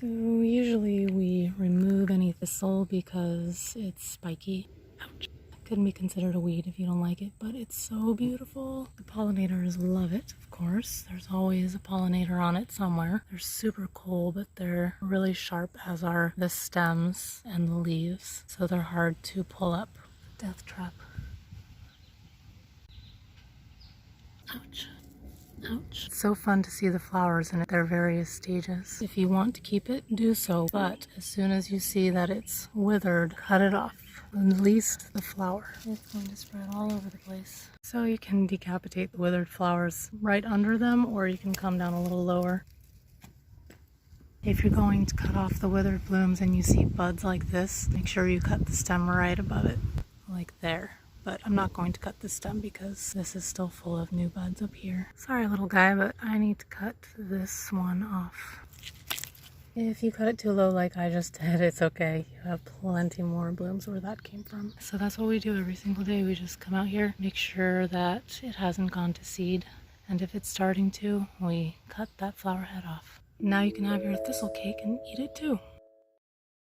So usually we remove any thistle because it's spiky. Ouch. Couldn't be considered a weed if you don't like it, but it's so beautiful. The pollinators love it, of course. There's always a pollinator on it somewhere. They're super cool, but they're really sharp, as are the stems and the leaves, so they're hard to pull up. Death trap. Ouch. Ouch. It's so fun to see the flowers in their various stages. If you want to keep it, do so, but as soon as you see that it's withered, cut it off. At least the flower. It's going to spread all over the place. So you can decapitate the withered flowers right under them, or you can come down a little lower. If you're going to cut off the withered blooms and you see buds like this, make sure you cut the stem right above it, like there. But I'm not going to cut the stem because this is still full of new buds up here. Sorry, little guy, but I need to cut this one off. If you cut it too low like I just did, it's okay. You have plenty more blooms where that came from. So that's what we do every single day. We just come out here, make sure that it hasn't gone to seed. And if it's starting to, we cut that flower head off. Now you can have your thistle cake and eat it too.